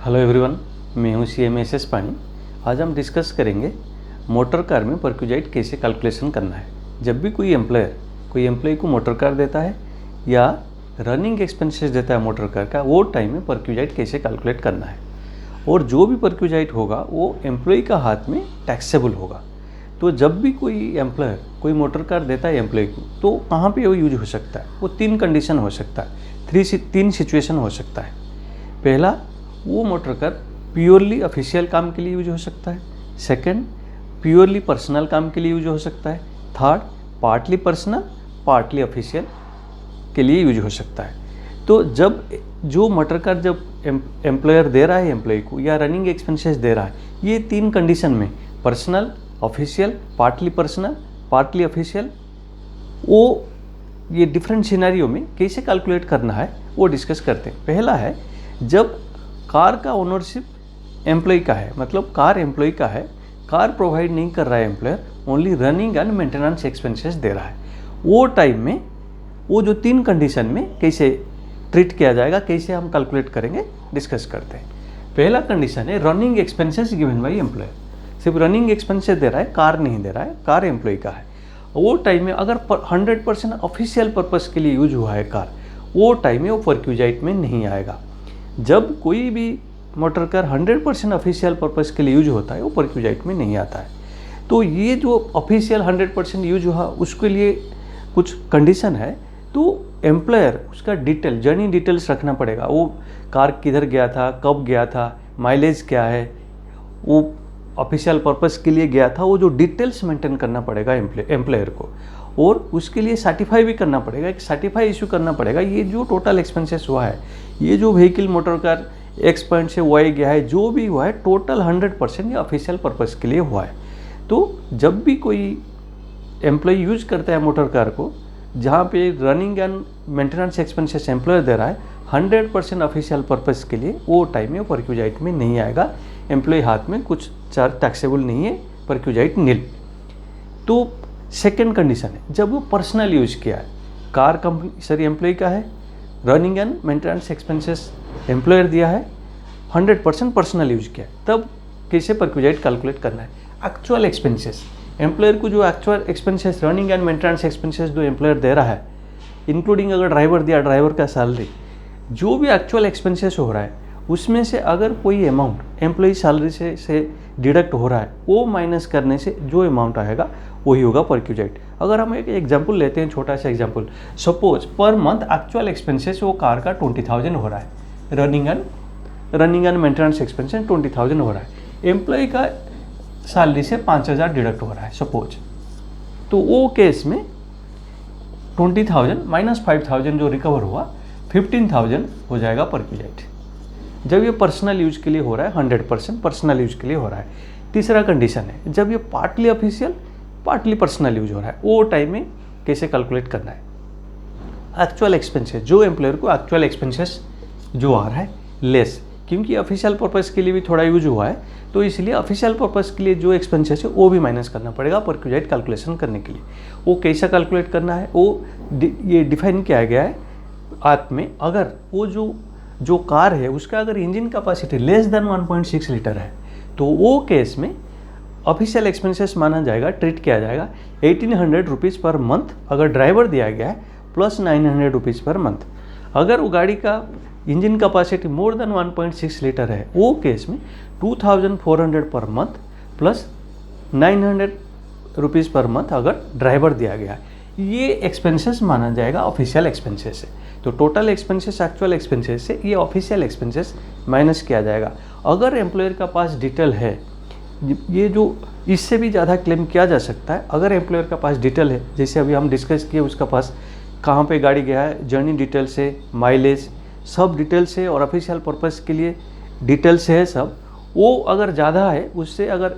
Hello everyone, मैं हूं CMSS पानी। आज हम डिस्कस करेंगे मोटर कार में परक्यूजाइट कैसे कैलकुलेशन करना है। जब भी कोई एम्प्लॉय को मोटर कार देता है या रनिंग एक्सपेंसेस देता है मोटर कार का, वो टाइम में परक्यूजाइट कैसे कैलकुलेट करना है। और जो भी परक्यूजाइट होगा वो एम्प्लॉय का हाथ में टैक्सेबल होगा। तो जब भी कोई एम्प्लॉयर कोई मोटर कार देता है एम्प्लॉय को, तो कहाँ पे वो यूज हो सकता है? वो तीन कंडीशन हो सकता है, तीन सिचुएशन हो सकता है। पहला, वो मोटर कार प्योरली ऑफिशियल काम के लिए यूज हो सकता है। सेकंड, प्योरली पर्सनल काम के लिए यूज हो सकता है। Third, partly personal partly official के लिए यूज हो सकता है। तो जब जो मोटर कार जब एम्प्लॉयर दे रहा है एम्प्लॉय को या रनिंग एक्सपेंसेस दे रहा है, ये तीन कंडीशन में personal, official, partly personal, partly official, वो ये डिफरेंट सिनेरियो में कैसे कैलकुलेट करना है वो डिस्कस करते हैं। पहला है, जब कार का ओनरशिप एम्प्लॉय का है, मतलब कार एम्प्लॉय का है, कार प्रोवाइड नहीं कर रहा है employer, only running and maintenance expenses दे रहा है, वो टाइम में वो जो तीन कंडीशन में कैसे ट्रीट किया जाएगा, कैसे हम कैलकुलेट करेंगे, डिस्कस करते हैं। पहला कंडीशन है running expenses given by employer. सिर्फ रनिंग एक्सपेंसेस दे रहा है, कार नहीं दे रहा है, कार एम्प्लॉय का है। वो टाइम में अगर 100% ऑफिशियल पर्पस के लिए यूज हुआ है कार, वो टाइम में वो परक्यूजाइट में नहीं आएगा। जब कोई भी मोटर कार 100% ऑफिशियल पर्पस के लिए यूज होता है, वो परक्यूजाइट में नहीं आता है। तो ये जो ऑफिशियल 100% यूज हुआ, उसके लिए कुछ कंडीशन है। तो एम्प्लॉयर उसका डिटेल, जर्नी डिटेल्स रखना पड़ेगा। वो कार किधर गया था, कब गया था, माइलेज क्या है, वो ऑफिशियल पर्पस के लिए गया था, वो जो डिटेल्स मेंटेन करना पड़ेगा एम्प्लॉयर को। और उसके लिए सर्टिफाई भी करना पड़ेगा, एक सर्टिफाई इशू करना पड़ेगा। ये जो टोटल एक्सपेंसेस हुआ है, ये जो vehicle motor car X point से Y गया है, जो भी हुआ है टोटल 100% ये ऑफिशियल पर्पस के लिए हुआ है। तो जब भी कोई एम्प्लॉय यूज करता है मोटर कार को, जहाँ पे running and maintenance expenses employer दे रहा है 100% ऑफिशियल पर्पस के लिए, वो टाइम में परक्यूजाइट में नहीं आएगा। एम्प्लॉय हाथ में कुछ चार्ज टैक्सेबल नहीं है, परक्यूजाइट नील। तो सेकेंड कंडीशन है, जब वो पर्सनल यूज किया है, कार कंपनी सॉरी एम्प्लॉय का है, running and maintenance expenses employer दिया है, 100% पर्सनल यूज किया है, तब कैसे परक्यूजाइट कैलकुलेट करना है। एक्चुअल एक्सपेंसेस, एम्प्लॉयर को जो actual expenses, running and maintenance expenses जो एम्प्लॉयर दे रहा है, इंक्लूडिंग अगर ड्राइवर दिया, ड्राइवर का सैलरी, जो भी एक्चुअल एक्सपेंसेस हो रहा है, उसमें से अगर कोई अमाउंट एम्प्लॉय सैलरी से डिडक्ट हो रहा है, वो माइनस करने से जो अमाउंट आएगा वही होगा परक्यूजाइट। अगर हम एक एग्जांपल लेते हैं, छोटा सा example, suppose per month actual expenses वो कार का 20,000 हो रहा है, रनिंग एंड मेंटेनेंस एक्सपेंसेस 20,000 हो रहा है, एम्प्लॉय का सैलरी से 5,000 डिडक्ट हो रहा है सपोज। तो वो केस में 20,000 माइनस 5,000 जो रिकवर हुआ, 15,000 हो जाएगा परक्यूजाइट। जब ये पर्सनल यूज के लिए हो रहा है, 100% पर्सनल यूज के लिए हो रहा है। तीसरा कंडीशन है, जब ये partly official partly personal use हो रहा है, वो टाइम में कैसे कैलकुलेट करना है। एक्चुअल एक्सपेंसेस, जो एम्प्लॉयर को एक्चुअल एक्सपेंसेस जो आ रहा है लेस, क्योंकि ऑफिशियल पर्पस के लिए भी थोड़ा यूज हुआ है, तो इसलिए ऑफिशियल पर्पस के लिए जो एक्सपेंसेस है वो भी माइनस करना पड़ेगा परक्यूजाइट कैलकुलेशन करने के लिए। वो कैसा कैलकुलेट करना है, वो ये डिफाइन किया गया है आत में। अगर वो जो कार है उसका अगर engine capacity less than 1.6 litre है, तो वो केस में ऑफिशियल एक्सपेंसेस माना जाएगा, ट्रीट किया जाएगा 1,800 रुपीज़ पर मंथ अगर ड्राइवर दिया गया है, प्लस 900 रुपीज़ पर मंथ। अगर वो गाड़ी का engine capacity more than 1.6 litre है, वो केस में 2,400 per month plus 900 rupees per month अगर ड्राइवर दिया गया है, ये एक्सपेंसेस माना जाएगा ऑफिशियल एक्सपेंसेस से। तो टोटल एक्सपेंसेस एक्चुअल एक्सपेंसेस से ये ऑफिशियल एक्सपेंसेस माइनस किया जाएगा। अगर एम्प्लॉयर का पास डिटेल है, ये जो इससे भी ज़्यादा क्लेम किया जा सकता है। अगर एम्प्लॉयर का पास डिटेल है, जैसे अभी हम डिस्कस किए, उसका पास कहाँ पे गाड़ी गया है, जर्नी डिटेल से, माइलेज सब डिटेल से, और ऑफिशियल पर्पस के लिए डिटेल से है सब, वो अगर ज़्यादा है उससे, अगर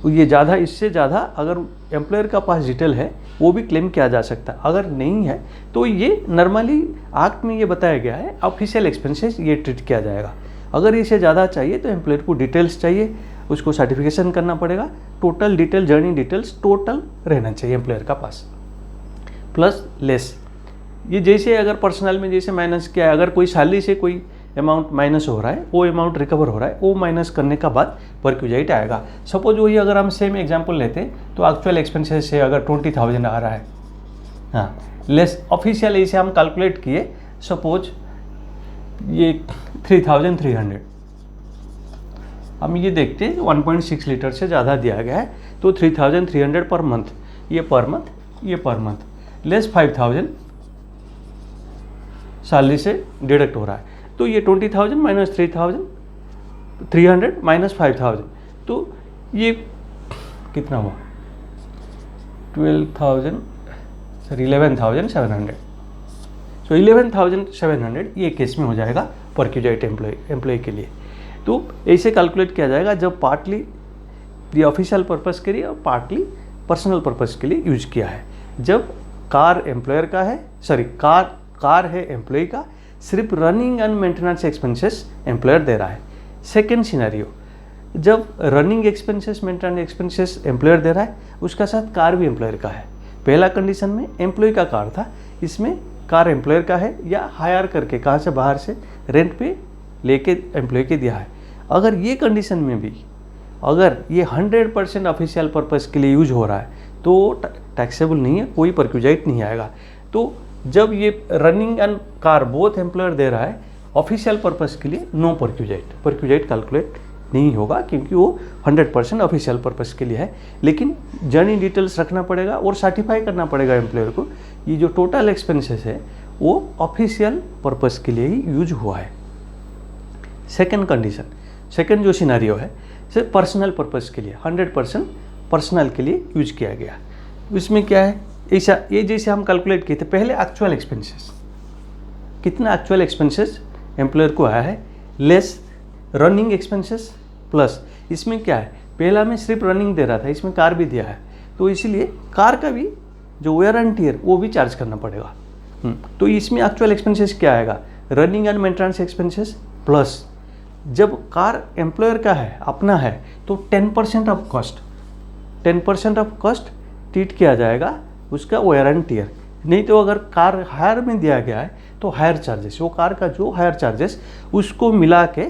ये ज़्यादा, इससे ज़्यादा अगर एम्प्लॉयर का पास डिटेल है, वो भी क्लेम किया जा सकता है। अगर नहीं है तो ये नॉर्मली एक्ट में ये बताया गया है, ऑफिशियल एक्सपेंसेस ये ट्रीट किया जाएगा। अगर इससे ज़्यादा चाहिए तो एम्प्लॉयर को डिटेल्स चाहिए, उसको सर्टिफिकेशन करना पड़ेगा। Total detail, journey details total रहना चाहिए एम्प्लॉयर का पास, प्लस लेस। ये जैसे अगर पर्सनल में जैसे माइनस किया है, अगर कोई सैलरी से कोई अमाउंट माइनस हो रहा है, वो अमाउंट रिकवर हो रहा है, वो माइनस करने का बाद परक्यूजाइट आएगा। सपोज वही अगर हम सेम एग्जांपल लेते हैं तो एक्चुअल एक्सपेंसेस से अगर 20,000 आ रहा है, हाँ, लेस ऑफिशियल इसे हम कैलकुलेट किए, सपोज ये 3,300, हम ये देखते हैं 1.6 लीटर से ज़्यादा दिया गया है तो 3,300 पर मंथ, ये पर मंथ, ये पर मंथ, लेस 5,000 सैलरी से डिडक्ट हो रहा है, तो ये 20,000 माइनस 3,300 माइनस 5,000, तो ये कितना हुआ 11,700, सो 11,700 ये केस में हो जाएगा परक्यूजाइट एम्प्लॉय के लिए। तो ऐसे कैलकुलेट किया जाएगा जब पार्टली ये ऑफिशियल पर्पस के लिए और पार्टली पर्सनल पर्पस के लिए यूज किया है। जब कार एम्प्लॉयर का है, सॉरी कार है एम्प्लॉय का, सिर्फ running and maintenance expenses employer दे रहा है। सेकेंड सिनेरियो, जब running expenses maintenance expenses employer दे रहा है, उसका साथ कार भी एम्प्लॉयर का है। पहला कंडीशन में एम्प्लॉय का कार था, इसमें कार एम्प्लॉयर का है या हायर करके कहाँ से बाहर से रेंट पे लेके एम्प्लॉय के दिया है। अगर ये कंडीशन में भी अगर ये 100% ऑफिशियल पर्पस के लिए यूज हो रहा है तो टैक्सेबल नहीं है, कोई परक्यूजाइट नहीं आएगा। तो जब ये running and car both employer दे रहा है ऑफिशियल पर्पस के लिए, नो परक्यूजाइट कैलकुलेट नहीं होगा क्योंकि वो 100% ऑफिशियल पर्पस के लिए है। लेकिन जर्नी डिटेल्स रखना पड़ेगा और सर्टिफाई करना पड़ेगा एम्प्लॉयर को ये जो टोटल एक्सपेंसेस है वो ऑफिशियल पर्पस के लिए ही यूज हुआ है। सेकेंड कंडीशन, सेकेंड जो सिनेरियो है सिर्फ पर्सनल पर्पस के लिए 100% पर्सनल के लिए यूज किया गया। इसमें क्या है, ऐसा ये जैसे हम कैलकुलेट किए थे पहले एक्चुअल एक्सपेंसेस, कितना एक्चुअल एक्सपेंसेस एम्प्लॉयर को आया है, लेस रनिंग एक्सपेंसेस प्लस इसमें क्या है, पहला में सिर्फ रनिंग दे रहा था, इसमें कार भी दिया है, तो इसीलिए कार का भी जो वेयर एंड टियर वो भी चार्ज करना पड़ेगा। तो इसमें एक्चुअल एक्सपेंसेस क्या आएगा, running and maintenance expenses plus जब कार एम्प्लॉयर का है, अपना है, तो 10% of cost, 10% of cost treat किया जाएगा उसका वेयर एंड टियर। नहीं तो अगर कार हायर में दिया गया है तो हायर चार्जेस, वो कार का जो हायर चार्जेस उसको मिला के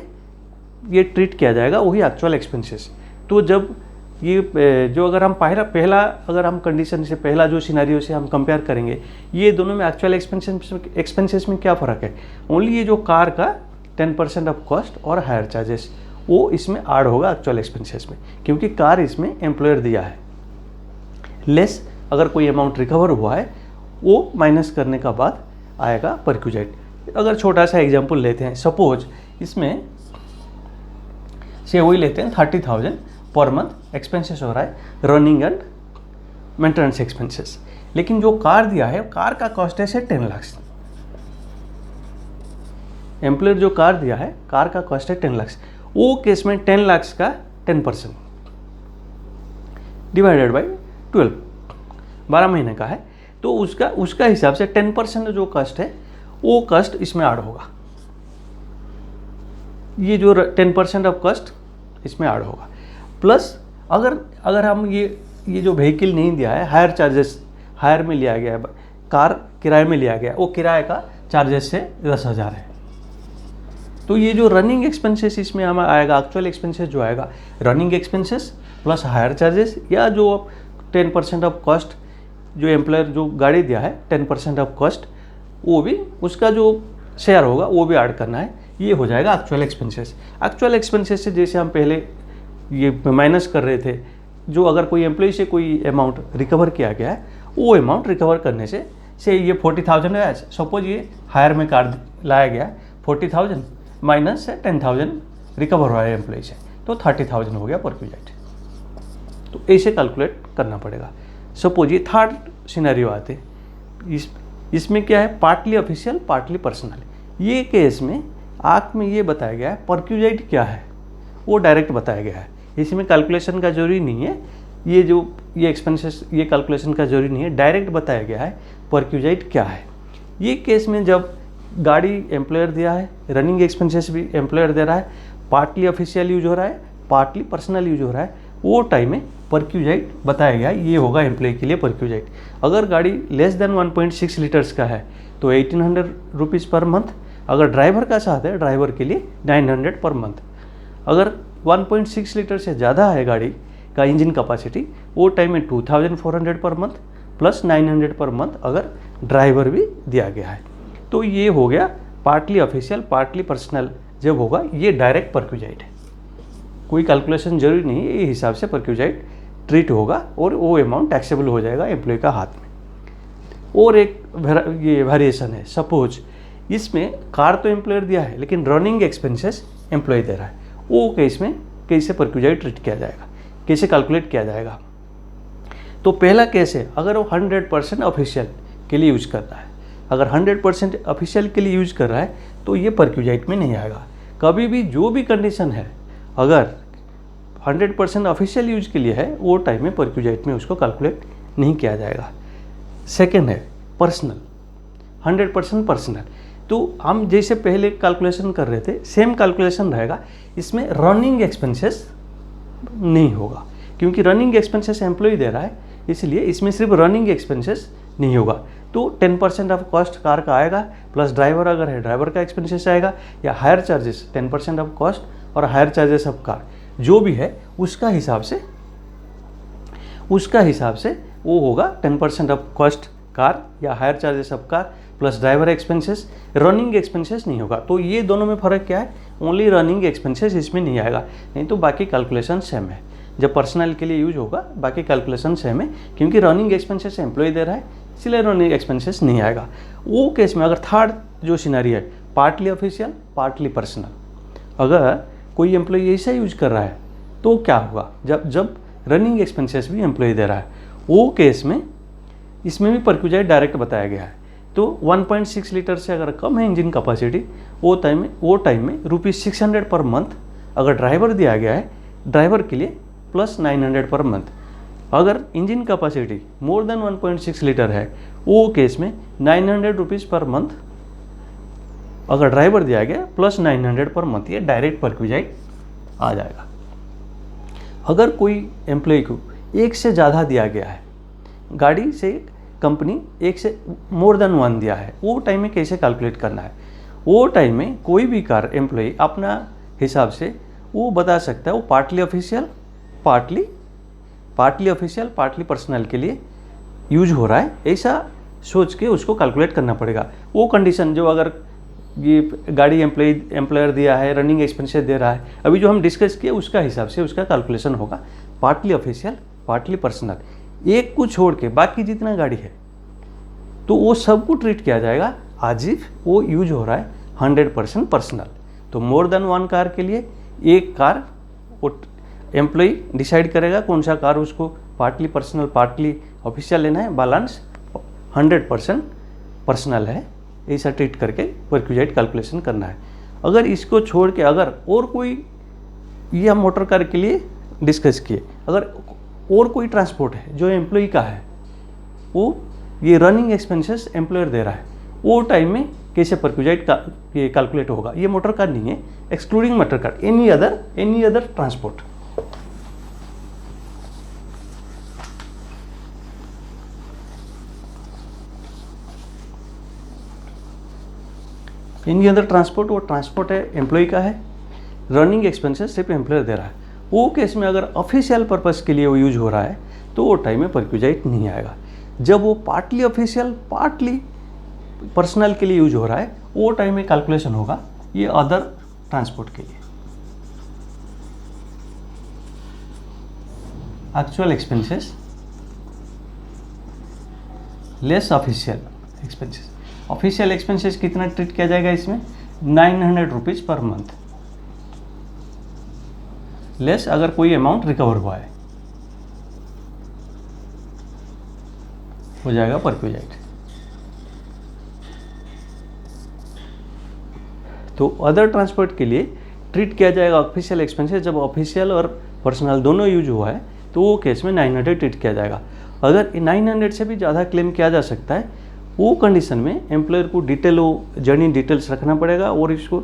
ये ट्रीट किया जाएगा, वही एक्चुअल एक्सपेंसेस। तो जब ये जो अगर हम पहला अगर हम कंडीशन से पहला जो सिनेरियो से हम कंपेयर करेंगे, ये दोनों में एक्चुअल एक्सपेंसेस में क्या फ़र्क है, ओनली ये जो कार का 10% ऑफ कॉस्ट और हायर चार्जेस वो इसमें ऐड होगा एक्चुअल एक्सपेंसेस में, क्योंकि कार इसमें एम्प्लॉयर दिया है। लेस अगर कोई अमाउंट रिकवर हुआ है वो माइनस करने का बाद आएगा परक्यूजाइट। अगर छोटा सा एग्जांपल लेते हैं, सपोज इसमें से वही लेते हैं 30,000 पर मंथ एक्सपेंसेस हो रहा है रनिंग एंड मेंटेनेंस एक्सपेंसेस, लेकिन जो कार दिया है कार का कॉस्ट है से 10 लाख। एम्प्लॉयर जो कार दिया है कार का कॉस्ट है 10 लाख, वो केस में 10 लाख का 10% डिवाइडेड बाई 12, 12 महीने का है, तो उसका हिसाब से 10% जो कॉस्ट है वो कॉस्ट इसमें ऐड होगा। ये जो 10% ऑफ कॉस्ट इसमें ऐड होगा, प्लस अगर हम ये जो व्हीकल नहीं दिया है, हायर चार्जेस हायर में लिया गया है, कार किराए में लिया गया, वो किराए का चार्जेस से 10,000 है, तो ये जो रनिंग एक्सपेंसेस इसमें हमें आएगा, एक्चुअल एक्सपेंसेस जो आएगा running expenses plus higher charges, या जो 10% ऑफ कॉस्ट जो एम्प्लॉयर जो गाड़ी दिया है 10% ऑफ कॉस्ट वो भी उसका जो शेयर होगा वो भी ऐड करना है, ये हो जाएगा एक्चुअल एक्सपेंसेस। एक्चुअल एक्सपेंसेस से जैसे हम पहले ये माइनस कर रहे थे, जो अगर कोई एम्प्लॉय से कोई अमाउंट रिकवर किया गया है वो अमाउंट रिकवर करने से ये 40,000 है, सपोज ये हायर में कार लाया गया 40,000 माइनस से 10,000 रिकवर हुआ है एम्प्लॉय से, तो 30,000 हो गया परक्यूजाइट। तो ऐसे कैलकुलेट करना पड़ेगा। सपोज ये थर्ड सिनेरियो आते, इसमें क्या है, पार्टली ऑफिशियल पार्टली पर्सनल। ये केस में आंख में ये बताया गया है परक्यूजाइट क्या है वो डायरेक्ट बताया गया है, इसमें कैलकुलेशन का जरूरी नहीं है, ये एक्सपेंसेस ये कैलकुलेशन का जरूरी नहीं है, डायरेक्ट बताया गया है परक्यूजाइट क्या है। ये केस में जब गाड़ी एम्प्लॉयर दिया है, रनिंग एक्सपेंसेस भी एम्प्लॉयर दे रहा है, पार्टली ऑफिशियल यूज हो रहा है पार्टली पर्सनल यूज हो रहा है, वो टाइम में परक्यूजाइट बताया गया ये होगा एम्प्लॉय के लिए परक्यूजाइट। अगर गाड़ी लेस देन 1.6 लीटर्स का है तो 1,800 रुपीज़ पर मंथ, अगर ड्राइवर का साथ है, ड्राइवर के लिए 900 पर मंथ। अगर 1.6 लीटर से ज़्यादा है गाड़ी का इंजन कैपेसिटी, वो टाइम में 2400 per month plus 900 per month अगर ड्राइवर भी दिया गया है। तो ये हो गया पार्टली ऑफिशियल पार्टली पर्सनल जब होगा, ये डायरेक्ट परक्यूजाइट है, कोई कैलकुलेशन जरूरी नहीं है, ये हिसाब से परक्यूजाइट ट्रीट होगा और वो अमाउंट टैक्सेबल हो जाएगा एम्प्लॉय का हाथ में। और एक ये वेरिएशन है, सपोज इसमें कार तो एम्प्लॉयर दिया है लेकिन रनिंग एक्सपेंसेस एम्प्लॉय दे रहा है, वो केस में कैसे परक्यूजाइट ट्रीट किया जाएगा, कैसे कैलकुलेट किया जाएगा। तो पहला केस है, अगर वो 100% ऑफिशियल के लिए यूज करता है, अगर 100% ऑफिशियल के लिए यूज कर रहा है तो ये परक्यूजाइट में नहीं आएगा। कभी भी जो भी कंडीशन है, अगर 100% ऑफिशियल यूज के लिए है, वो टाइम में परक्यूजाइट में उसको कैलकुलेट नहीं किया जाएगा। सेकेंड है पर्सनल, 100% पर्सनल। तो हम जैसे पहले कैलकुलेशन कर रहे थे सेम कैलकुलेशन रहेगा, इसमें रनिंग एक्सपेंसेस नहीं होगा, क्योंकि रनिंग एक्सपेंसेस एम्प्लॉय दे रहा है, इसलिए इसमें सिर्फ रनिंग एक्सपेंसेस नहीं होगा। तो 10% ऑफ कॉस्ट कार का आएगा, प्लस ड्राइवर अगर है ड्राइवर का एक्सपेंसेस आएगा, या हायर चार्जेस 10% ऑफ कॉस्ट और हायर चार्जेस ऑफ कार जो भी है उसका हिसाब से वो होगा 10% ऑफ कॉस्ट कार या higher charges of car plus driver expenses, running expenses नहीं होगा। तो ये दोनों में फ़र्क क्या है, ओनली रनिंग एक्सपेंसेस इसमें नहीं आएगा, नहीं तो बाकी कैलकुलेशन सेम है। जब पर्सनल के लिए यूज होगा बाकी कैलकुलेशन सेम है, क्योंकि रनिंग एक्सपेंसेस एम्प्लॉय दे रहा है इसलिए रनिंग एक्सपेंसेस नहीं आएगा। वो केस में अगर थर्ड जो सिनेरियो है पार्टली ऑफिशियल पार्टली पर्सनल, अगर कोई एम्प्लॉय ऐसा यूज कर रहा है तो क्या होगा, जब रनिंग एक्सपेंसेस भी एम्प्लॉय दे रहा है, वो केस में इसमें भी परक्यूजाइट डायरेक्ट बताया गया है। तो 1.6 लीटर से अगर कम है इंजन कैपेसिटी, वो टाइम में ₹600 पर मंथ अगर ड्राइवर दिया गया है, ड्राइवर के लिए प्लस 900 पर मंथ। अगर engine capacity more than 1.6 litre है, वो केस में 900 रुपीज़ पर मंथ अगर ड्राइवर दिया गया प्लस 900 पर मंथ, ये डायरेक्ट परक्यूजाइट आ जाएगा। अगर कोई एम्प्लॉय को एक से ज़्यादा दिया गया है, गाड़ी से कंपनी एक से मोर देन 1 दिया है, वो टाइम में कैसे कैलकुलेट करना है। वो टाइम में कोई भी कार एम्प्लॉय अपना हिसाब से वो बता सकता है, वो पार्टली ऑफिशियल पार्टली पर्सनल के लिए यूज हो रहा है, ऐसा सोच के उसको कैलकुलेट करना पड़ेगा। वो कंडीशन जो अगर ये गाड़ी एम्प्लॉयर दिया है, रनिंग एक्सपेंसेस दे रहा है, अभी जो हम डिस्कस किए उसका हिसाब से उसका कैलकुलेशन होगा पार्टली ऑफिशियल पार्टली पर्सनल। एक को छोड़ के बाकी जितना गाड़ी है तो वो सबको ट्रीट किया जाएगा आज इफ वो यूज हो रहा है 100% पर्सनल। तो मोर देन 1 कार के लिए एक कार वो एम्प्लॉय डिसाइड करेगा कौन सा कार उसको पार्टली पर्सनल पार्टली ऑफिशियल लेना है, बैलेंस 100% पर्सनल है, ऐसा ट्रीट करके परक्यूजाइट कैलकुलेशन करना है। अगर इसको छोड़ के अगर और कोई, ये हम मोटर कार के लिए डिस्कस किए, अगर और कोई ट्रांसपोर्ट है जो एम्प्लॉय का है, वो ये रनिंग एक्सपेंसेस एम्प्लॉयर दे रहा है, वो टाइम में कैसे परक्यूजाइट का ये कैलकुलेट होगा। ये मोटर कार नहीं है, excluding motor car, any other transport. Any other transport, वो ट्रांसपोर्ट है एम्प्लॉय का है, रनिंग एक्सपेंसेस सिर्फ एम्प्लॉयर दे रहा है। वो केस में अगर ऑफिशियल पर्पस के लिए वो यूज हो रहा है तो वो टाइम में परक्यूजाइट नहीं आएगा। जब वो पार्टली ऑफिशियल पार्टली पर्सनल के लिए यूज हो रहा है, वो टाइम में कैलकुलेशन होगा ये अदर ट्रांसपोर्ट के लिए। Actual expenses less official expenses. Official expenses कितना ट्रीट किया जाएगा इसमें, 900 रुपीज़ पर मंथ, लेस अगर कोई अमाउंट रिकवर हुआ है, हो जाएगा परक्यूजाइट। तो अदर ट्रांसपोर्ट के लिए ट्रीट किया जाएगा ऑफिशियल एक्सपेंसेस, जब ऑफिशियल और पर्सनल दोनों यूज हुआ है तो वो केस में 900 ट्रीट किया जाएगा। अगर 900 से भी ज़्यादा क्लेम किया जा सकता है, वो कंडीशन में एम्प्लॉयर को डिटेल जर्नी डिटेल्स रखना पड़ेगा और इसको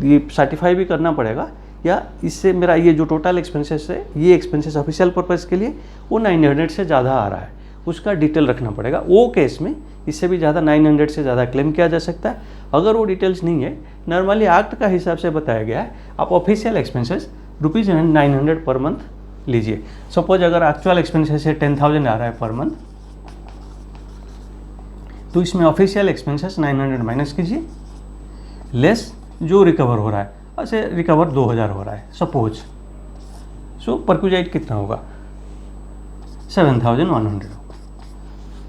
ये सर्टिफाई भी करना पड़ेगा, या इससे मेरा ये जो टोटल एक्सपेंसेस है, ये एक्सपेंसेस ऑफिशियल पर्पज़ के लिए वो 900 से ज़्यादा आ रहा है, उसका डिटेल रखना पड़ेगा। वो केस में इससे भी ज़्यादा 900 से ज़्यादा क्लेम किया जा सकता है। अगर वो डिटेल्स नहीं है, नॉर्मली एक्ट का हिसाब से बताया गया है, आप ऑफिशियल एक्सपेंसेस ₹900 पर मंथ लीजिए। सपोज अगर एक्चुअल एक्सपेंसेस है 10,000 आ रहा है पर मंथ, तो इसमें ऑफिशियल एक्सपेंसेस 900 माइनस कीजिए, लेस जो रिकवर हो रहा है, ऐसे रिकवर 2,000 हो रहा है सपोज, सो परक्यूजाइट कितना होगा 7,100 होगा।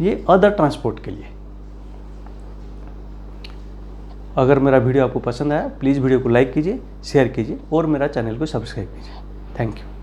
ये अदर ट्रांसपोर्ट के लिए। अगर मेरा वीडियो आपको पसंद आया, प्लीज़ वीडियो को लाइक कीजिए, शेयर कीजिए और मेरा चैनल को सब्सक्राइब कीजिए। Thank you.